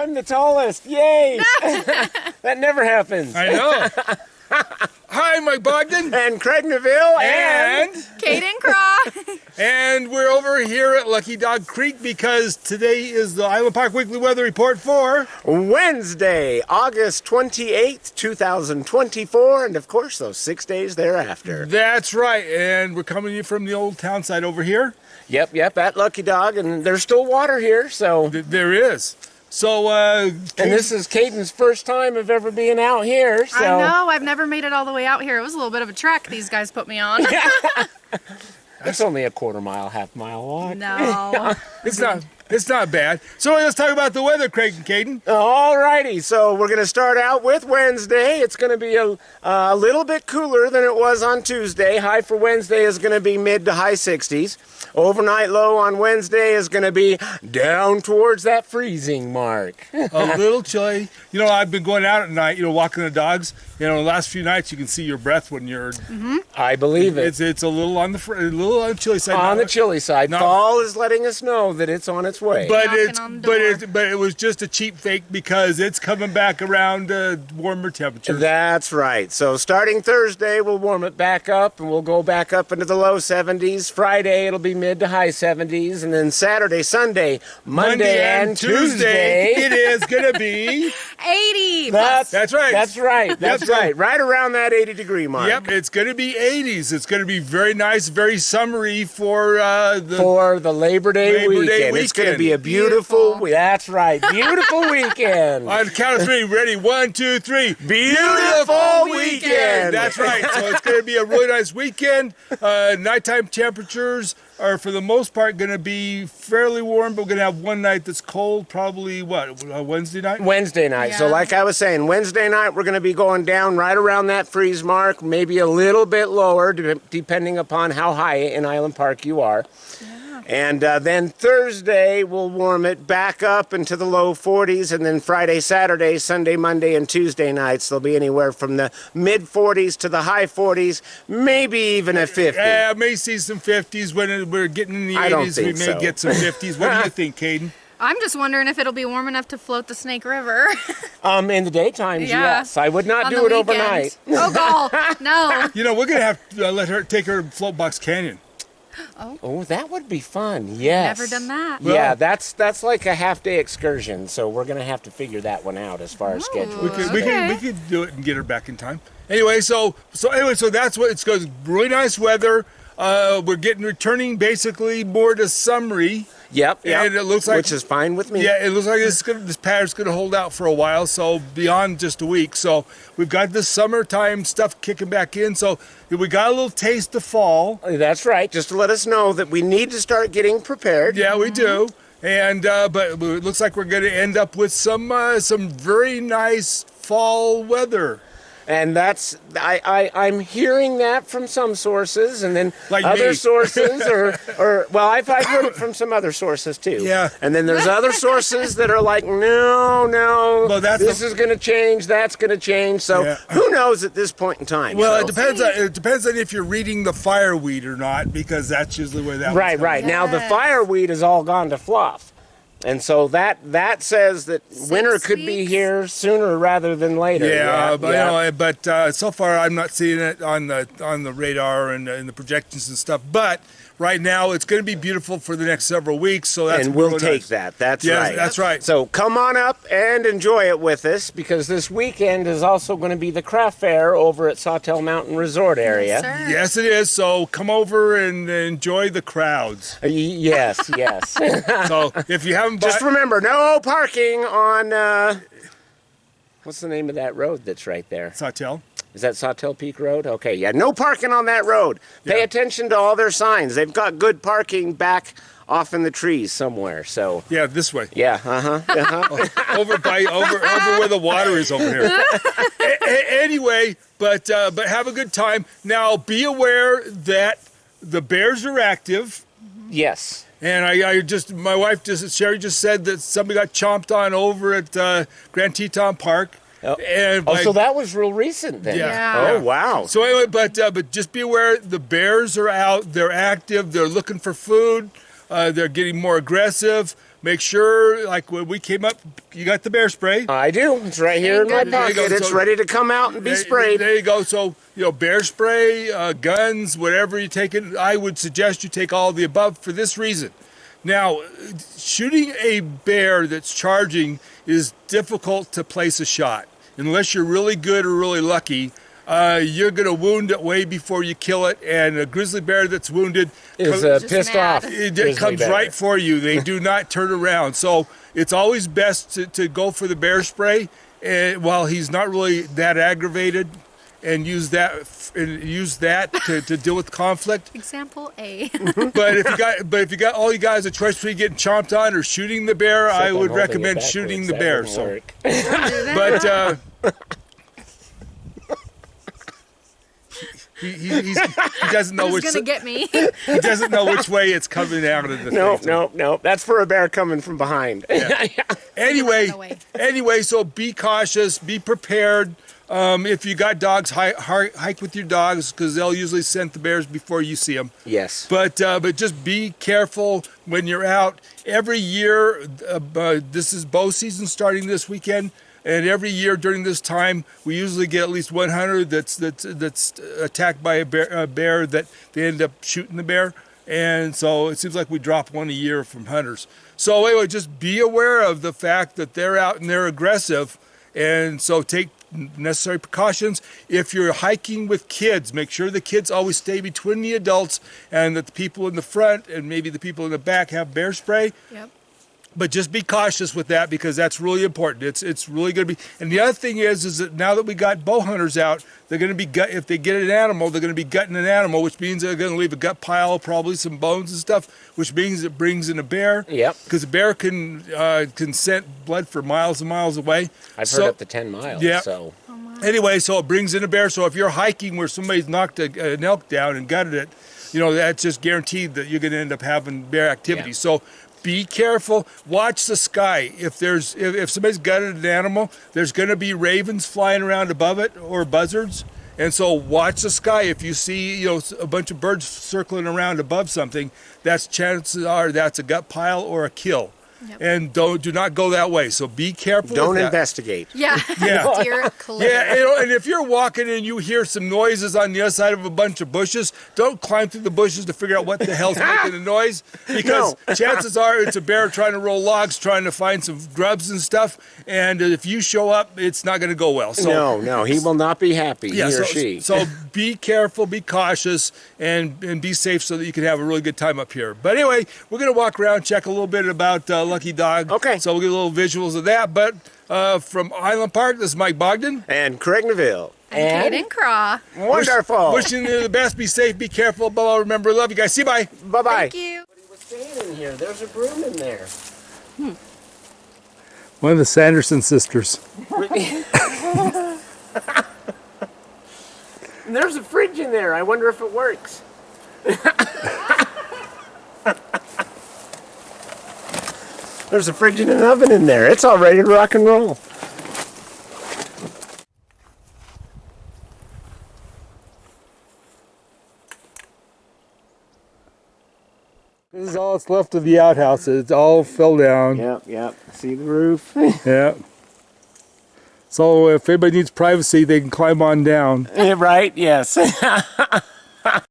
I'm the tallest. Yay! That never happens. I know. Hi, Mike Bogden. And Craig Neville. And Caden Craw. And we're over here at Lucky Dog Creek because today is the Island Park Weekly Weather Report for Wednesday, August 28th, 2024, and of course those 6 days thereafter. That's right, and we're coming in from the old town site over here. Yep, at Lucky Dog, and there's still water here, so... There is. So, and this is Caden's first time of ever being out here, so... I know, I've never made it all the way out here. It was a little bit of a trek these guys put me on. It's only a quarter-mile, half-mile walk. No. It's not bad. So let's talk about the weather, Craig and Caden. Alrighty, so we're going to start out with Wednesday. It's going to be a little bit cooler than it was on Tuesday. High for Wednesday is going to be mid to high 60s. Overnight low on Wednesday is going to be down towards that freezing mark. A little chilly. You know, I've been going out at night, walking the dogs. The last few nights you can see your breath when you're... Mm-hmm. I believe it. It's a little on the chilly side. On the chilly side. No. Fall is letting us know that it's on its way. But it was just a cheap fake because it's coming back around warmer temperatures. That's right. So starting Thursday, we'll warm it back up, and we'll go back up into the low 70s. Friday, it'll be mid to high 70s, and then Saturday, Sunday, Monday and Tuesday, it is going to be 80. That's right. That's right. That's right. Right around that 80-degree mark. Yep, it's going to be 80s. It's going to be very nice, very summery for the Labor Day weekend. It's going to be a beautiful. That's right. Beautiful weekend. On the count of three, ready? 1, 2, 3. Beautiful weekend. That's right. So it's going to be a really nice weekend. Nighttime temperatures are, for the most part, going to be fairly warm, but we're going to have one night that's cold, probably, Wednesday night? Wednesday night. Yeah. So like I was saying, Wednesday night we're going to be going down right around that freeze mark, maybe a little bit lower, depending upon how high in Island Park you are. Yeah. And then Thursday, we'll warm it back up into the low 40s, and then Friday, Saturday, Sunday, Monday, and Tuesday nights, they'll be anywhere from the mid 40s to the high 40s, maybe even a 50. Yeah, I may see some 50s when we're getting in the 80s. I don't think we may so. get some 50s. What do you think, Caden? I'm just wondering if it'll be warm enough to float the Snake River. In the daytime, Yeah. yes. I would not On do the it weekend. overnight. Oh, God. No. We're going to have to take her to Floatbox Canyon. Oh, that would be fun. Yes. Never done that. Yeah, that's like a half-day excursion, so we're going to have to figure that one out as far as schedule. We could do it and get her back in time. Anyway, so that's what it's going. Really nice weather. We're returning basically more to summery. Yep. And it looks like, which is fine with me. Yeah, it looks like this pattern's going to hold out for a while, so beyond just a week. So we've got this summertime stuff kicking back in. So we got a little taste of fall. That's right. Just to let us know that we need to start getting prepared. Yeah, we do. And but it looks like we're going to end up with some very nice fall weather. And that's I'm hearing that from some sources, and then Like other me. sources, or I've heard it from some other sources too. Yeah. And then there's other sources that are like, no, Well, this is going to change, that's going to change. So Yeah. who knows at this point in time? Well, so. it depends on if you're reading the fireweed or not, because that's usually where that Right. Now the Yes. fireweed has all gone to fluff. And so that says that winter could be weeks? here sooner rather than later. Yeah, but so far I'm not seeing it on the radar and in the projections and stuff. But right now it's going to be beautiful for the next several weeks. So that's and we'll really take nice. that. That's Yes, right. that's right. So come on up and enjoy it with us, because this weekend is also going to be the craft fair over at Sawtell Mountain Resort area. Yes, sir. Yes, it is. So come over and enjoy the crowds. Yes. So if you haven't Just remember, no parking on what's the name of that road that's right there? Sawtell. Is that Sawtell Peak Road? Okay, yeah, no parking on that road. Pay Yeah. attention to all their signs. They've got good parking back off in the trees somewhere. So Yeah, this way. yeah, over where the water is over here. Anyway, but have a good time. Now be aware that the bears are active. yes. And my wife Sherry just said that somebody got chomped on over at Grand Teton Park. Oh. And So that was real recent then. Yeah. Oh, wow. So anyway, but just be aware the bears are out. They're active. They're looking for food. They're getting more aggressive. make sure, like when we came up, you got the bear spray. I do. It's right here in my Thank goodness. pocket. It's So- ready to come out and be sprayed. There you go. So, bear spray, guns, whatever you take it, I would suggest you take all of the above for this reason. Now, shooting a bear that's charging is difficult to place a shot. Unless you're really good or really lucky, you're going to wound it way before you kill it. And a grizzly bear that's wounded Is Just pissed mad. off. it grizzly comes bear. right for you. They do not turn around. So it's always best to go for the bear spray while he's not really that aggravated, and use that to deal with conflict. Example A. But if you got all you guys a choice between getting chomped on or shooting the bear, Except I I'm would holding it recommend backwards. shooting the That bear. wouldn't So, work. but he doesn't know Who's which gonna get me? he doesn't know which way it's coming out of the No, thing. no. That's for a bear coming from behind. Anyway, away. so be cautious, be prepared. If you got dogs, hike with your dogs, because they'll usually scent the bears before you see them. Yes. But just be careful when you're out. Every year, this is bow season starting this weekend, and every year during this time, we usually get at least 100 that's attacked by a bear that they end up shooting the bear. And so it seems like we drop one a year from hunters. So anyway, just be aware of the fact that they're out and they're aggressive, and so take necessary precautions. If you're hiking with kids, make sure the kids always stay between the adults, and that the people in the front and maybe the people in the back have bear spray. Yep. But just be cautious with that, because that's really important. It's really going to be. And the other thing is that now that we got bow hunters out, they're going to be if they get an animal, they're going to be gutting an animal, which means they're going to leave a gut pile, probably some bones and stuff, which means it brings in a bear. Yep. Because a bear can scent blood for miles and miles away. I've heard up to 10 miles. Yeah. So Anyway, so it brings in a bear. So if you're hiking where somebody's knocked an elk down and gutted it, that's just guaranteed that you're going to end up having bear activity. Yeah. So be careful. Watch the sky. If somebody's gutted an animal, there's going to be ravens flying around above it, or buzzards. And so watch the sky. If you see a bunch of birds circling around above something, chances are that's a gut pile or a kill. Yep. And do not go that way. So be careful. don't with that. investigate. Yeah. Yeah. Steer clear. Yeah, and if you're walking and you hear some noises on the other side of a bunch of bushes, don't climb through the bushes to figure out what the hell's making the noise, because chances are it's a bear trying to roll logs, trying to find some grubs and stuff, and if you show up, it's not going to go well. So, No, he will not be happy, yeah, he so, or she. so be careful, be cautious, and be safe so that you can have a really good time up here. But anyway, we're going to walk around, check a little bit about Lucky Dog. Okay. So we'll get a little visuals of that. But from Island Park, this is Mike Bogden. And Craig Neville. And Kate and Craw. Wonderful. Wishing you the best. Be safe. Be careful. Above all, remember, love you guys. See you. Bye. Bye-bye. Thank you. He was staying in here. There's a broom in there. One of the Sanderson sisters. There's a fridge in there. I wonder if it works. There's a fridge and an oven in there. It's all ready to rock and roll. This is all that's left of the outhouse. It's all fell down. Yep. See the roof? Yeah. So if anybody needs privacy, they can climb on down. Right, yes.